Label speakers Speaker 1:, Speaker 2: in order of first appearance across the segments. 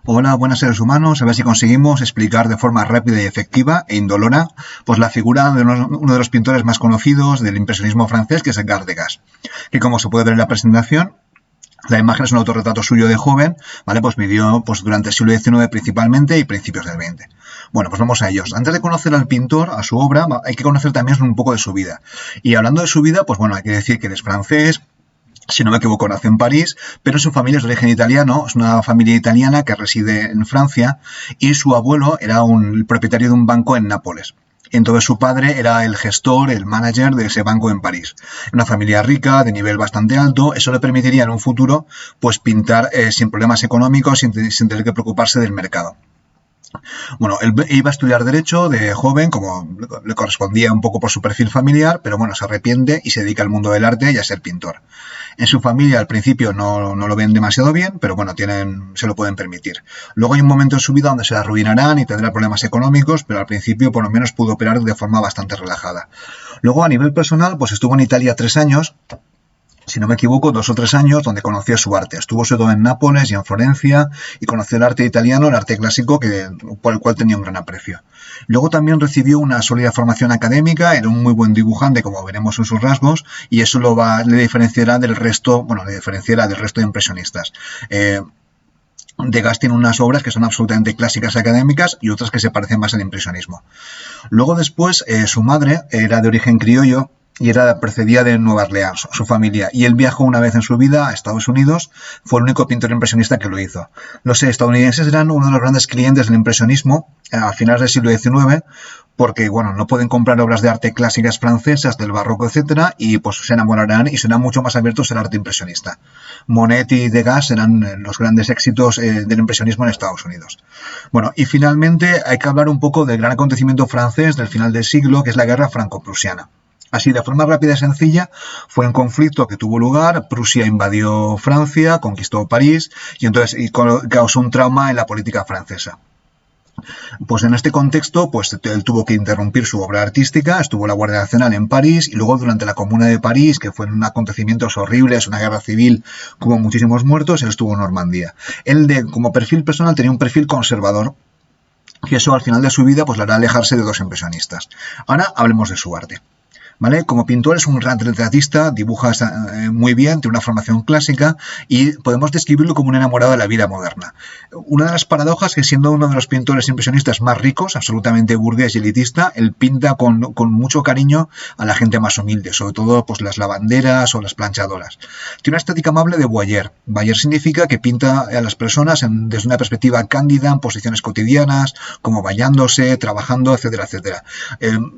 Speaker 1: Hola, buenas seres humanos. A ver si conseguimos explicar de forma rápida y efectiva e indolora pues la figura de uno de los pintores más conocidos del impresionismo francés, que es Edgar Degas, que como se puede ver en la presentación, la imagen es un autorretrato suyo de joven, ¿vale? Pues vivió pues, durante el siglo XIX principalmente y principios del XX. Bueno, pues vamos a ellos. Antes de conocer al pintor, a su obra, hay que conocer también un poco de su vida. Y hablando de su vida, pues bueno, hay que decir que él es francés, si no me equivoco, nació en París, pero su familia es de origen italiano, es una familia italiana que reside en Francia y su abuelo era el propietario de un banco en Nápoles. Entonces su padre era el gestor, el manager de ese banco en París. Una familia rica, de nivel bastante alto, eso le permitiría en un futuro pues pintar sin problemas económicos, sin tener que preocuparse del mercado. Bueno, él iba a estudiar Derecho de joven, como le correspondía un poco por su perfil familiar, pero bueno, se arrepiente y se dedica al mundo del arte y a ser pintor. En su familia al principio no lo ven demasiado bien, pero bueno, se lo pueden permitir. Luego hay un momento en su vida donde se arruinarán y tendrá problemas económicos, pero al principio por lo menos pudo operar de forma bastante relajada. Luego a nivel personal, pues estuvo en Italia 3 años, si no me equivoco, 2 o 3 años, donde conoció su arte. Estuvo sobre todo en Nápoles y en Florencia y conoció el arte italiano, el arte clásico, por el cual tenía un gran aprecio. Luego también recibió una sólida formación académica, era un muy buen dibujante, como veremos en sus rasgos, y eso le diferenciará del resto, de impresionistas. Degas tiene unas obras que son absolutamente clásicas académicas y otras que se parecen más al impresionismo. Luego después, su madre era de origen criollo, y procedía de Nueva Orleans, su familia, y él viajó una vez en su vida a Estados Unidos, fue el único pintor impresionista que lo hizo. Los estadounidenses eran uno de los grandes clientes del impresionismo a finales del siglo XIX, porque bueno, no pueden comprar obras de arte clásicas francesas, del barroco, etcétera, y pues se enamorarán y serán mucho más abiertos al arte impresionista. Monet y Degas eran los grandes éxitos del impresionismo en Estados Unidos. Bueno, y finalmente hay que hablar un poco del gran acontecimiento francés del final del siglo, que es la Guerra Franco-Prusiana. Así, de forma rápida y sencilla, fue un conflicto que tuvo lugar, Prusia invadió Francia, conquistó París y causó un trauma en la política francesa. Pues en este contexto, pues él tuvo que interrumpir su obra artística, estuvo la Guardia Nacional en París y luego durante la Comuna de París, que fueron acontecimientos horribles, una guerra civil, hubo muchísimos muertos, él estuvo en Normandía. Como perfil personal tenía un perfil conservador, y eso al final de su vida pues le hará alejarse de dos impresionistas. Ahora hablemos de su arte. ¿Vale? Como pintor es un gran retratista, dibuja muy bien, tiene una formación clásica y podemos describirlo como un enamorado de la vida moderna. Una de las paradojas es que siendo uno de los pintores impresionistas más ricos, absolutamente burgués y elitista, él pinta con mucho cariño a la gente más humilde, sobre todo pues, las lavanderas o las planchadoras. Tiene una estética amable de voyeur. Voyeur significa que pinta a las personas desde una perspectiva cándida, en posiciones cotidianas, como bañándose, trabajando, etcétera, etcétera.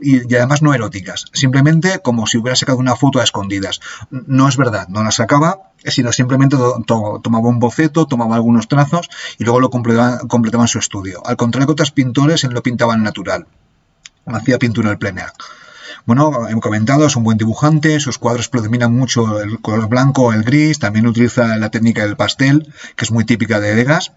Speaker 1: Y además no eróticas, simplemente como si hubiera sacado una foto a escondidas. No es verdad, no la sacaba, sino simplemente tomaba un boceto, tomaba algunos trazos y luego lo completaba en su estudio. Al contrario que otros pintores, él lo pintaba en natural. Hacía pintura al plein air. Bueno, he comentado, es un buen dibujante, sus cuadros predominan mucho el color blanco, el gris, también utiliza la técnica del pastel, que es muy típica de Degas.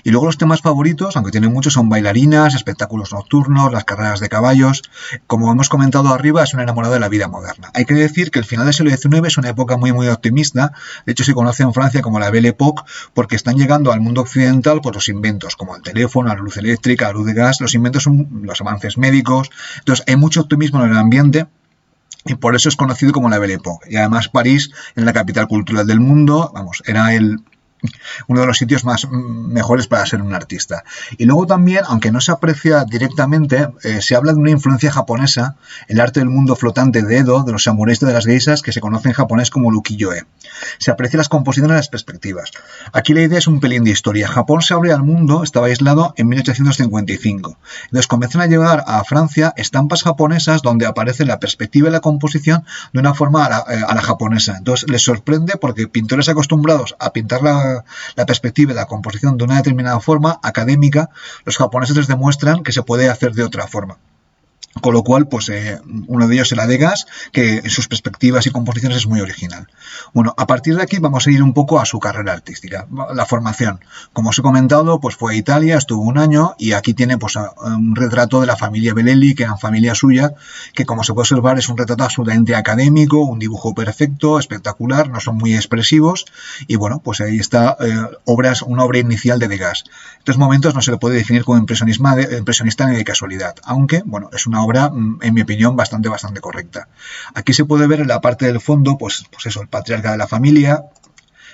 Speaker 1: Y luego los temas favoritos, aunque tiene muchos, son bailarinas, espectáculos nocturnos, las carreras de caballos. Como hemos comentado arriba, es un enamorado de la vida moderna. Hay que decir que el final del siglo XIX es una época muy, muy optimista. De hecho, se conoce en Francia como la Belle Époque, porque están llegando al mundo occidental pues, los inventos, como el teléfono, la luz eléctrica, la luz de gas. Los inventos son los avances médicos. Entonces, hay mucho optimismo en el ambiente. Y por eso es conocido como la Belle Époque. Y además París es la capital cultural del mundo, era uno de los sitios mejores para ser un artista. Y luego también, aunque no se aprecia directamente, se habla de una influencia japonesa, el arte del mundo flotante de Edo, de los samuráis de las geishas, que se conoce en japonés como ukiyo-e. Se aprecian las composiciones y las perspectivas. Aquí la idea es un pelín de historia. Japón se abre al mundo, estaba aislado en 1855. Entonces comienzan a llegar a Francia estampas japonesas donde aparece la perspectiva y la composición de una forma a la japonesa. Entonces les sorprende porque pintores acostumbrados a pintar la perspectiva y la composición de una determinada forma académica, los japoneses les demuestran que se puede hacer de otra forma. Con lo cual, pues uno de ellos era Degas, que en sus perspectivas y composiciones es muy original. Bueno, a partir de aquí vamos a ir un poco a su carrera artística, la formación. Como os he comentado, pues fue a Italia, estuvo un año y aquí tiene pues un retrato de la familia Belelli, que eran familia suya, que como se puede observar es un retrato absolutamente académico, un dibujo perfecto, espectacular, no son muy expresivos y bueno, pues ahí está una obra inicial de Degas. En estos momentos no se le puede definir como impresionista ni de casualidad, aunque bueno, es una obra, en mi opinión, bastante correcta. Aquí se puede ver en la parte del fondo, pues eso, el patriarca de la familia,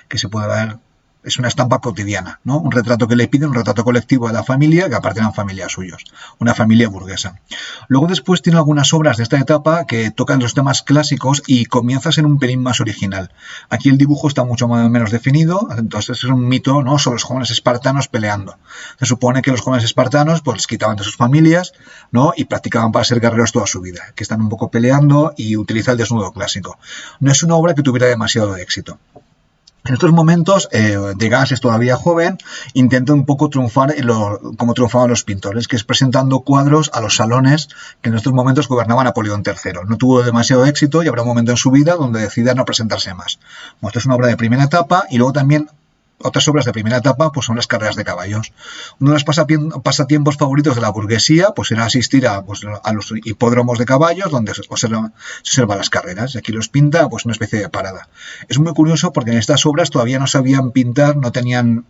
Speaker 1: que se puede ver, es una estampa cotidiana, ¿no? Un retrato que le piden, un retrato colectivo de la familia, que aparte eran familias suyos, una familia burguesa. Luego después tiene algunas obras de esta etapa que tocan los temas clásicos y comienza a ser un pelín más original. Aquí el dibujo está mucho menos definido, entonces es un mito, ¿no?, sobre los jóvenes espartanos peleando. Se supone que los jóvenes espartanos pues les quitaban de sus familias, ¿no?, y practicaban para ser guerreros toda su vida, que están un poco peleando y utiliza el desnudo clásico. No es una obra que tuviera demasiado éxito. En estos momentos, Degas es todavía joven, intenta un poco triunfar como triunfaban los pintores, que es presentando cuadros a los salones que en estos momentos gobernaba Napoleón III. No tuvo demasiado éxito y habrá un momento en su vida donde decida no presentarse más. Bueno, esto es una obra de primera etapa y luego también otras obras de primera etapa pues son las carreras de caballos. Uno de los pasatiempos favoritos de la burguesía pues era asistir a los hipódromos de caballos donde se observan las carreras y aquí los pinta pues una especie de parada. Es muy curioso porque en estas obras todavía no sabían pintar, no tenían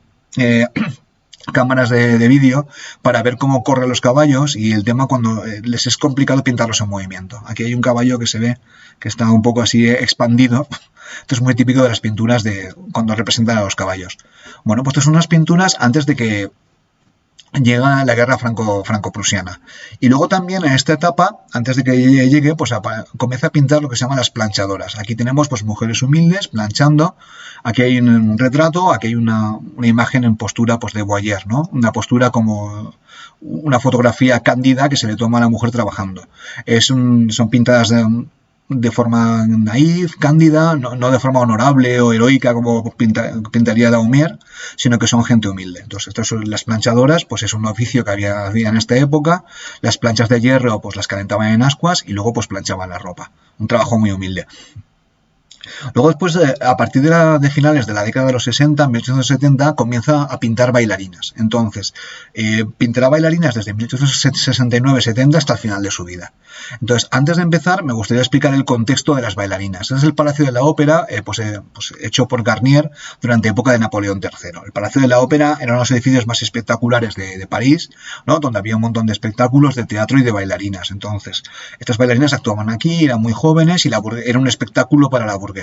Speaker 1: cámaras de vídeo para ver cómo corren los caballos y el tema cuando les es complicado pintarlos en movimiento. Aquí hay un caballo que se ve que está un poco así expandido. Esto es muy típico de las pinturas de cuando representan a los caballos. Bueno, pues estas son unas pinturas antes de que llega la guerra franco-prusiana. Y luego también en esta etapa, antes de que llegue, pues comienza a pintar lo que se llaman las planchadoras. Aquí tenemos pues mujeres humildes planchando. Aquí hay un retrato, aquí hay una imagen en postura pues de voyeur, ¿no? Una postura como una fotografía cándida que se le toma a la mujer trabajando. Son pintadas de forma naif, cándida, no de forma honorable o heroica como pintaría Daumier, sino que son gente humilde. Entonces, estas son las planchadoras, pues es un oficio que había en esta época. Las planchas de hierro, pues las calentaban en ascuas y luego pues planchaban la ropa. Un trabajo muy humilde. Luego después, a partir de finales de la década de los 60, en 1870, comienza a pintar bailarinas. Entonces, pintará bailarinas desde 1869-70 hasta el final de su vida. Entonces, antes de empezar, me gustaría explicar el contexto de las bailarinas. Este es el Palacio de la Ópera, hecho por Garnier durante época de Napoleón III. El Palacio de la Ópera era uno de los edificios más espectaculares de París, ¿no?, donde había un montón de espectáculos de teatro y de bailarinas. Entonces, estas bailarinas actuaban aquí, eran muy jóvenes y era un espectáculo para la burguesía.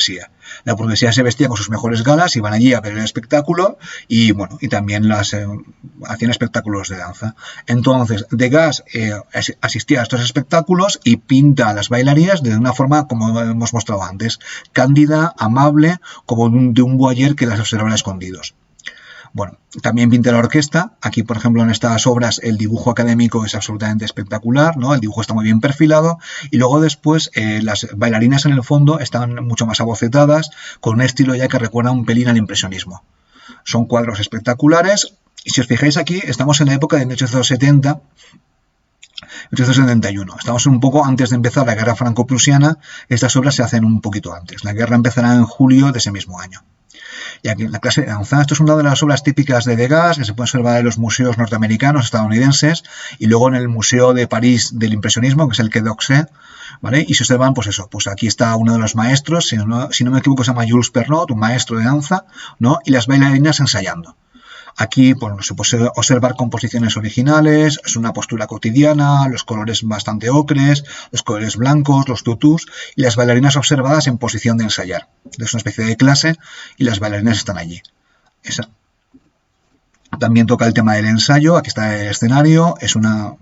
Speaker 1: La burguesía se vestía con sus mejores galas, iban allí a ver el espectáculo y bueno, y también hacían espectáculos de danza. Entonces, Degas asistía a estos espectáculos y pinta a las bailarinas de una forma, como hemos mostrado antes, cándida, amable, como de un voyeur que las observan escondidos. Bueno, también pinta la orquesta. Aquí, por ejemplo, en estas obras el dibujo académico es absolutamente espectacular, ¿no? El dibujo está muy bien perfilado y luego después las bailarinas en el fondo están mucho más abocetadas, con un estilo ya que recuerda un pelín al impresionismo. Son cuadros espectaculares y si os fijáis aquí estamos en la época de 1870, 1871. Estamos un poco antes de empezar la guerra franco-prusiana. Estas obras se hacen un poquito antes. La guerra empezará en julio de ese mismo año. Y aquí en la clase de danza, esto es una de las obras típicas de Degas que se puede observar en los museos norteamericanos, estadounidenses, y luego en el Museo de París del Impresionismo, que es el Quai d'Orsay, ¿vale? Y se observan, pues eso, pues aquí está uno de los maestros, si no me equivoco se llama Jules Pernot, un maestro de danza, ¿no? Y las bailarinas ensayando. Aquí pues, se puede observar composiciones originales, es una postura cotidiana, los colores bastante ocres, los colores blancos, los tutús y las bailarinas observadas en posición de ensayar. Es una especie de clase y las bailarinas están allí. También toca el tema del ensayo, aquí está el escenario, es una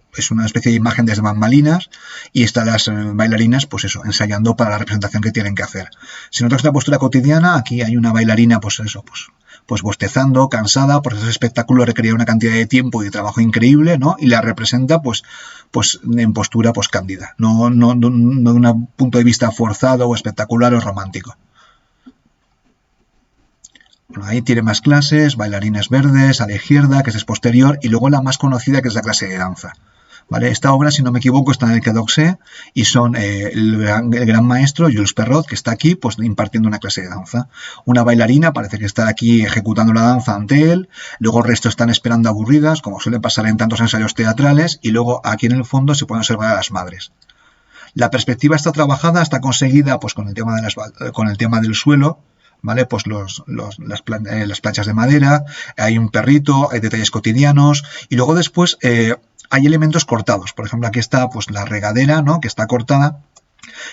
Speaker 1: especie de imagen desde bambalinas y están las bailarinas, pues eso, ensayando para la representación que tienen que hacer. Si notas la postura cotidiana, aquí hay una bailarina, pues bostezando, cansada, porque ese espectáculo requería una cantidad de tiempo y de trabajo increíble, ¿no? Y la representa, pues en postura, pues cándida, no de un punto de vista forzado o espectacular o romántico. Bueno, ahí tiene más clases, bailarines verdes, a la izquierda, que es posterior, y luego la más conocida, que es la clase de danza. ¿vale? Esta obra, si no me equivoco, está en el Quai d'Orsay y son el gran maestro Jules Perrot, que está aquí pues impartiendo una clase de danza. Una bailarina parece que está aquí ejecutando la danza ante él, luego el resto están esperando aburridas, como suele pasar en tantos ensayos teatrales, y luego aquí en el fondo se pueden observar a las madres. La perspectiva está trabajada, está conseguida pues con el tema, con el tema del suelo, ¿vale? Pues las planchas de madera, hay un perrito, hay detalles cotidianos, y luego después hay elementos cortados. Por ejemplo, aquí está pues la regadera, ¿no? Que está cortada,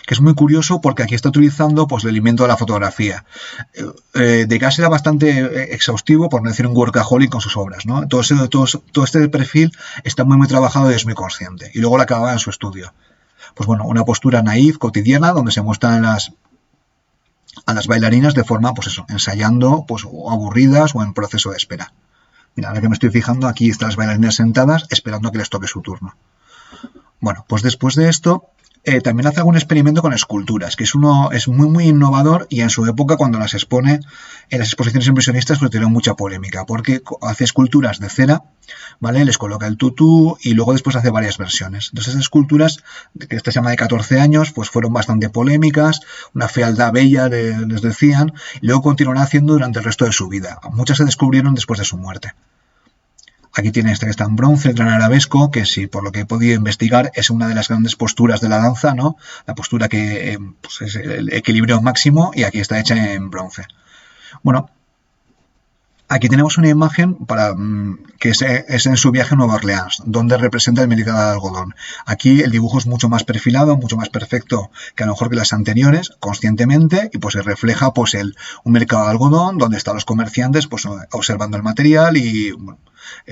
Speaker 1: que es muy curioso porque aquí está utilizando pues el elemento de la fotografía. Degas era bastante exhaustivo, por no decir un workaholic con sus obras, ¿no? Todo este perfil está muy trabajado y es muy consciente. Y luego lo acababa en su estudio. Pues bueno, una postura naif, cotidiana, donde se muestran a las bailarinas de forma, pues eso, ensayando, pues o aburridas o en proceso de espera. Mira, ahora que me estoy fijando, aquí están las bailarinas sentadas esperando a que les toque su turno. Bueno, pues después de esto, también hace algún experimento con esculturas, que es muy innovador, y en su época, cuando las expone en las exposiciones impresionistas, pues tuvieron mucha polémica, porque hace esculturas de cera, ¿vale? Les coloca el tutú y luego después hace varias versiones. Entonces, esas esculturas, que esta se llama de 14 años, pues fueron bastante polémicas, una fealdad bella, les decían, y luego continuarán haciendo durante el resto de su vida. Muchas se descubrieron después de su muerte. Aquí tiene este que está en bronce, el gran arabesco, que sí, por lo que he podido investigar, es una de las grandes posturas de la danza, ¿no? La postura que pues es el equilibrio máximo, y aquí está hecha en bronce. Bueno, aquí tenemos una imagen que es en su viaje a Nueva Orleans, donde representa el mercado de algodón. Aquí el dibujo es mucho más perfilado, mucho más perfecto que a lo mejor que las anteriores, conscientemente, y pues se refleja pues un mercado de algodón donde están los comerciantes pues observando el material y bueno,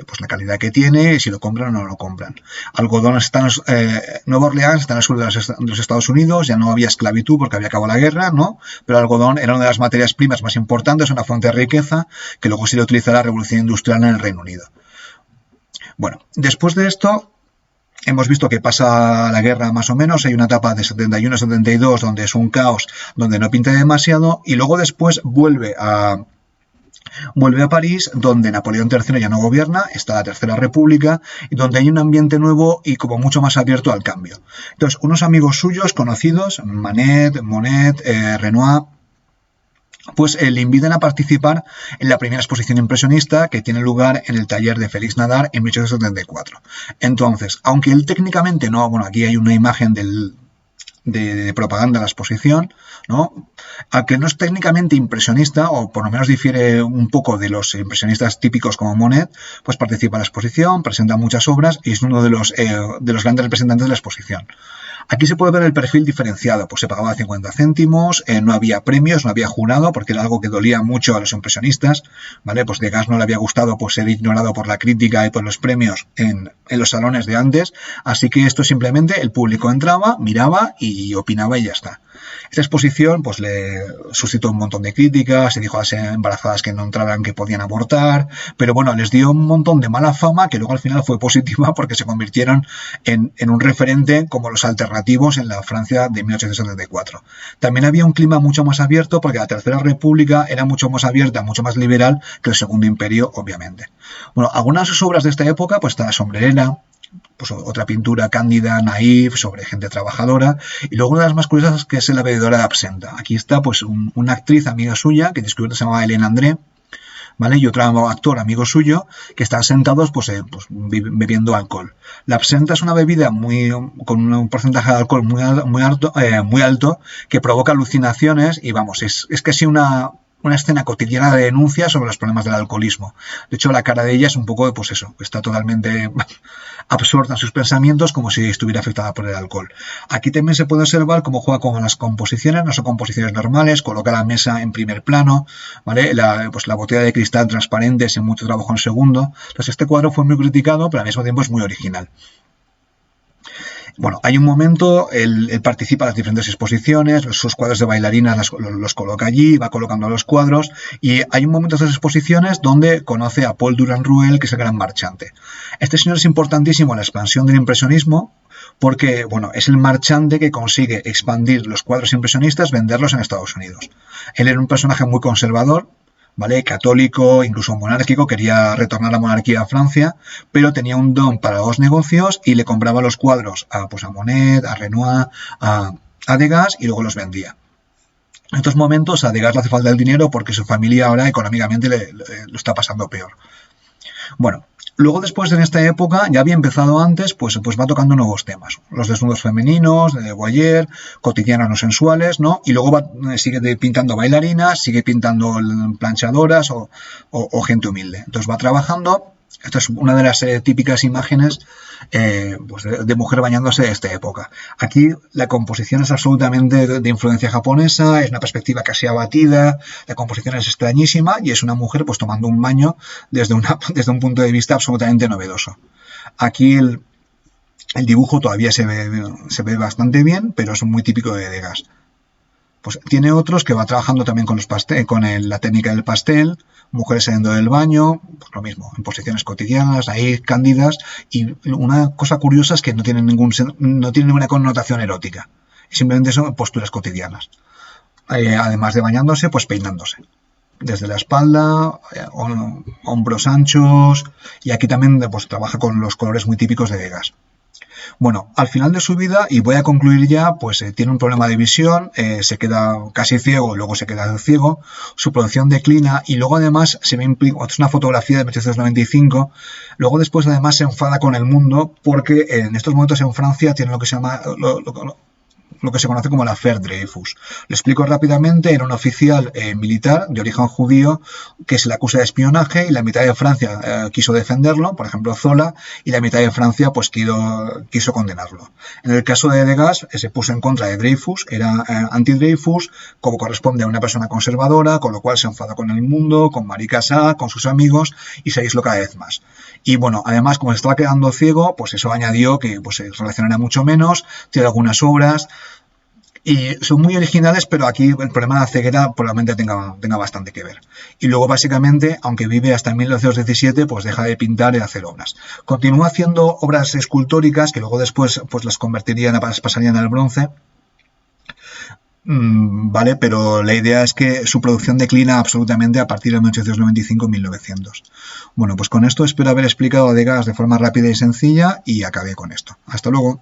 Speaker 1: pues la calidad que tiene, si lo compran o no lo compran. Algodón está Nueva Orleans está en el sur de los Estados Unidos, ya no había esclavitud porque había acabado la guerra, ¿no? Pero el algodón era una de las materias primas más importantes, una fuente de riqueza que luego se le utiliza la revolución industrial en el Reino Unido. Bueno, después de esto hemos visto que pasa la guerra más o menos, hay una etapa de 71-72 donde es un caos, donde no pinta demasiado, y luego después vuelve a París, donde Napoleón III ya no gobierna, está la Tercera República, y donde hay un ambiente nuevo y como mucho más abierto al cambio. Entonces, unos amigos suyos conocidos, Manet, Monet, Renoir, pues le invitan a participar en la primera exposición impresionista que tiene lugar en el taller de Félix Nadar en 1874. Entonces, aunque él técnicamente no, bueno, aquí hay una imagen de propaganda de la exposición, ¿no? Aunque no es técnicamente impresionista, o por lo menos difiere un poco de los impresionistas típicos como Monet, pues participa en la exposición, presenta muchas obras y es uno de los grandes representantes de la exposición. Aquí se puede ver el perfil diferenciado, pues se pagaba 50 céntimos, no había premios, no había jurado, porque era algo que dolía mucho a los impresionistas, ¿vale? Pues Degas no le había gustado pues ser ignorado por la crítica y por los premios en los salones de antes, así que esto simplemente el público entraba, miraba y opinaba y ya está. Esta exposición pues le suscitó un montón de críticas, se dijo a las embarazadas que no entraran que podían abortar, pero bueno, les dio un montón de mala fama que luego al final fue positiva porque se convirtieron en un referente como los alternativos en la Francia de 1874. También había un clima mucho más abierto porque la Tercera República era mucho más abierta, mucho más liberal que el Segundo Imperio, obviamente. Bueno, algunas de sus obras de esta época pues está La Sombrerera, pues otra pintura cándida, naif, sobre gente trabajadora, y luego una de las más curiosas que es La bebedora de absenta. Aquí está pues una actriz amiga suya que descubrió que se llamaba Hélène André, ¿vale? Y otro actor amigo suyo que están sentados pues bebiendo alcohol. La absenta es una bebida con un porcentaje de alcohol muy alto que provoca alucinaciones y vamos, es casi una escena cotidiana de denuncia sobre los problemas del alcoholismo. De hecho, la cara de ella es un poco, pues eso, está totalmente absorta en sus pensamientos como si estuviera afectada por el alcohol. Aquí también se puede observar cómo juega con las composiciones, no son composiciones normales, coloca la mesa en primer plano, ¿vale? La botella de cristal transparente sin mucho trabajo en segundo. Entonces, este cuadro fue muy criticado, pero al mismo tiempo es muy original. Bueno, hay un momento, él participa en las diferentes exposiciones, sus cuadros de bailarinas los coloca allí, va colocando los cuadros, y hay un momento de esas exposiciones donde conoce a Paul Durand-Ruel, que es el gran marchante. Este señor es importantísimo en la expansión del impresionismo, porque bueno, es el marchante que consigue expandir los cuadros impresionistas, venderlos en Estados Unidos. Él era un personaje muy conservador, ¿vale? Católico, incluso monárquico, quería retornar la monarquía a Francia, pero tenía un don para los negocios y le compraba los cuadros a, pues a Monet, a Renoir, a Degas y luego los vendía. En estos momentos a Degas le hace falta el dinero porque su familia ahora económicamente lo está pasando peor. Bueno, luego después en esta época, ya había empezado antes, pues va tocando nuevos temas. Los desnudos femeninos, de Boyer, cotidianos no sensuales, ¿no? Y luego sigue pintando bailarinas, sigue pintando planchadoras o gente humilde. Entonces va trabajando. Esta es una de las típicas imágenes pues de mujer bañándose de esta época. Aquí la composición es absolutamente de influencia japonesa, es una perspectiva casi abatida, la composición es extrañísima y es una mujer pues tomando un baño desde un punto de vista absolutamente novedoso. Aquí el dibujo todavía se ve bastante bien, pero es muy típico de Degas. Pues tiene otros que va trabajando también con la técnica del pastel, mujeres saliendo del baño, pues lo mismo, en posiciones cotidianas, ahí cándidas, y una cosa curiosa es que no tienen ninguna connotación erótica, simplemente son posturas cotidianas. Además de bañándose, pues peinándose. Desde la espalda, hombros anchos, y aquí también pues trabaja con los colores muy típicos de Degas. Bueno, al final de su vida, y voy a concluir ya, pues tiene un problema de visión, se queda casi ciego, luego se queda ciego, su producción declina y luego además se ve es una fotografía de 1895, luego después además se enfada con el mundo porque en estos momentos en Francia tiene lo que se llama lo que se conoce como la Affaire Dreyfus. Lo explico rápidamente. Era un oficial militar de origen judío que se le acusa de espionaje y la mitad de Francia quiso defenderlo, por ejemplo Zola, y la mitad de Francia pues quiso condenarlo. En el caso de Degas se puso en contra de Dreyfus, era anti-Dreyfus, como corresponde a una persona conservadora, con lo cual se enfada con el mundo, con Marie Cassatt, con sus amigos y se aisló cada vez más. Y bueno, además como se estaba quedando ciego, pues eso añadió que pues, se relacionara mucho menos, tiene algunas obras y son muy originales, pero aquí el problema de la ceguera probablemente tenga bastante que ver. Y luego básicamente, aunque vive hasta 1917, pues deja de pintar y de hacer obras. Continúa haciendo obras escultóricas que luego después pues las pasarían al bronce. Vale, pero la idea es que su producción declina absolutamente a partir de 1895-1900. Bueno, pues con esto espero haber explicado a Degas de forma rápida y sencilla y acabé con esto. Hasta luego.